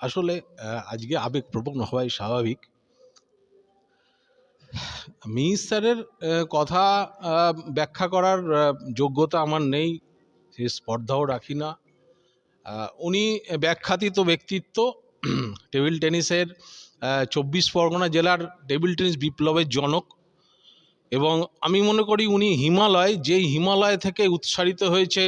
আসলে আজকে আবেগপ্রবণ হওয়াই স্বাভাবিক। মিহির স্যারের কথা ব্যাখ্যা করার যোগ্যতা আমার নেই, সে স্পর্ধাও রাখি না। উনি ব্যাখ্যাতীত ব্যক্তিত্ব। টেবিল টেনিসের ২৪ পরগনা জেলার টেবিল টেনিস বিপ্লবের জনক, এবং আমি মনে করি উনি হিমালয়, যেই হিমালয় থেকে উৎসারিত হয়েছে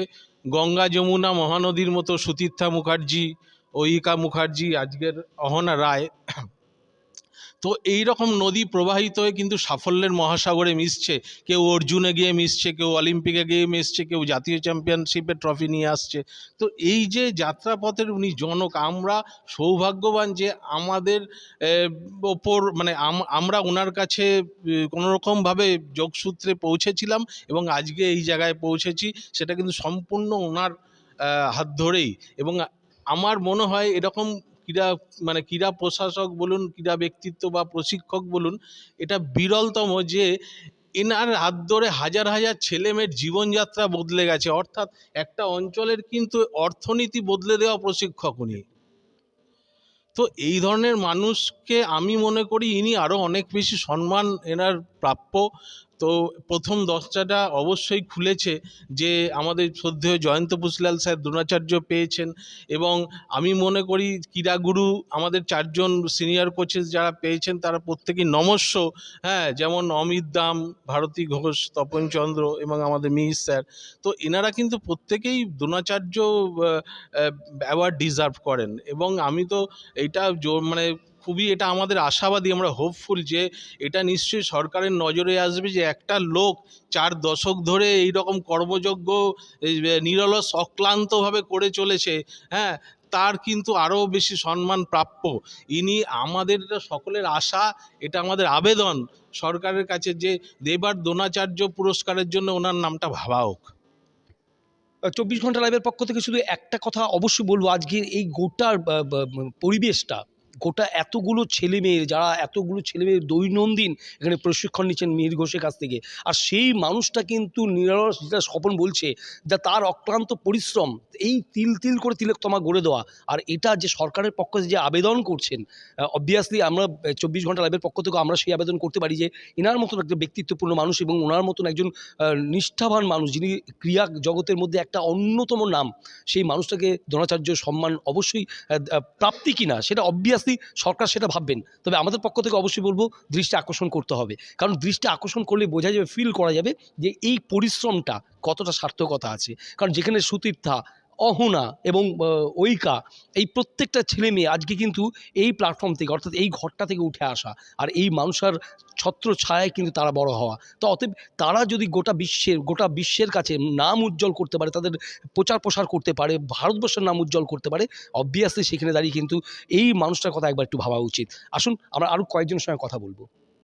গঙ্গা যমুনা মহানদীর মতো সুতীর্থা মুখার্জি, অয়িকা মুখার্জি, আজকের অহনা রায়। তো এই রকম নদী প্রবাহিত হয়ে কিন্তু সাফল্যের মহাসাগরে মিশছে। কেউ অর্জুনে গিয়ে মিশছে, কেউ অলিম্পিকে গিয়ে মিশছে, কেউ জাতীয় চ্যাম্পিয়নশিপে ট্রফি নিয়ে আসছে। তো এই যে যাত্রাপথের উনি জনক, আমরা সৌভাগ্যবান যে আমাদের ওপর মানে আমরা ওনার কাছে কোনোরকমভাবে যোগসূত্রে পৌঁছেছিলাম এবং আজকে এই জায়গায় পৌঁছেছি। সেটা কিন্তু সম্পূর্ণ ওনার হাত ধরেই। এবং আমার মনে হয় এরকম ক্রীড়া প্রশাসক বলুন, ক্রীড়া ব্যক্তিত্ব বা প্রশিক্ষক বলুন, এটা বিরলতম যে এনার হাত ধরে হাজার হাজার ছেলেমেয়ের জীবনযাত্রা বদলে গেছে। অর্থাৎ একটা অঞ্চলের কিন্তু অর্থনীতি বদলে দেওয়া প্রশিক্ষক উনি। তো এই ধরনের মানুষকে আমি মনে করি ইনি আরও অনেক বেশি সম্মান এনার প্রাপ্য। তো প্রথম দরজাটা অবশ্যই খুলেছে যে আমাদের শ্রদ্ধেয় জয়ন্ত পুশলাল স্যার দ্রোণাচার্য পেয়েছেন, এবং আমি মনে করি ক্রীড়াগুরু আমাদের 4 জন সিনিয়র কোচেস যারা পেয়েছেন তারা প্রত্যেকেই নমস্য। হ্যাঁ, যেমন অমিত দাম, ভারতী ঘোষ, তপন চন্দ্র এবং আমাদের মিহির স্যার। তো এনারা কিন্তু প্রত্যেকেই দ্রোণাচার্য অ্যাওয়ার্ড ডিজার্ভ করেন, এবং আমি তো এইটা মানে খুবই এটা আমাদের আশাবাদী, আমরা হোপফুল যে এটা নিশ্চয়ই সরকারের নজরে আসবে যে একটা লোক 4 দশক ধরে এই রকম কর্মযজ্ঞ নিরলস অক্লান্তভাবে করে চলেছে, হ্যাঁ, তার কিন্তু আরও বেশি সম্মান প্রাপ্য। ইনি আমাদের, এটা সকলের আশা, এটা আমাদের আবেদন সরকারের কাছে যে এবার দ্রোণাচার্য পুরস্কারের জন্য ওনার নামটা ভাবা হোক। 24 ঘন্টা লাইভের পক্ষ থেকে শুধু একটা কথা অবশ্যই বলবো, আজকের এই গোটার পরিবেশটা, গোটা এতগুলো ছেলেমেয়ের, যারা এতগুলো ছেলেমেয়ের দৈনন্দিন এখানে প্রশিক্ষণ নিচ্ছেন মিহির ঘোষের কাছ থেকে, আর সেই মানুষটা কিন্তু নিরলস, যেটা স্বপন বলছে, যা তার অক্লান্ত পরিশ্রম, এই তিল তিল করে তিলোত্তমা গড়ে দেওয়া, আর এটা যে সরকারের পক্ষ থেকে যে আবেদন করছেন, অবভিয়াসলি আমরা 24 ঘন্টা লাইভের পক্ষ থেকে আমরা সেই আবেদন করতে পারি যে এনার মতন একটা ব্যক্তিত্বপূর্ণ মানুষ এবং ওনার মতন একজন নিষ্ঠাবান মানুষ, যিনি ক্রীড়া জগতের মধ্যে একটা অন্যতম নাম, সেই মানুষটাকে দ্রোণাচার্য সম্মান অবশ্যই প্রাপ্তি কিনা সেটা অবভিয়াসলি সরকার সেটা ভাববেন। তবে আমাদের পক্ষ থেকে অবশ্যই বলবো দৃষ্টি আকর্ষণ করতে হবে, কারণ দৃষ্টি আকর্ষণ করলে বোঝা যাবে, ফিল করা যাবে যে এই পরিশ্রমটা কতটা সার্থকতা আছে। কারণ যেখানে সুতীর্থা, অহনা এবং ঐকা, এই প্রত্যেকটা ছেলে মেয়ে আজকে কিন্তু এই প্ল্যাটফর্ম থেকে, অর্থাৎ এই ঘরটা থেকে উঠে আসা, আর এই মানুষের ছত্র ছায়ায় কিন্তু তারা বড় হওয়া। তো অতএব তারা যদি গোটা বিশ্বের কাছে নাম উজ্জ্বল করতে পারে, তাদের প্রচার প্রসার করতে পারে, ভারতবর্ষের নাম উজ্জ্বল করতে পারে, অবভিয়াসলি সেখানে দাঁড়িয়ে কিন্তু এই মানুষটার কথা একবার একটু ভাবা উচিত। আসুন আমরা আরও কয়েকজনের সঙ্গে কথা বলবো।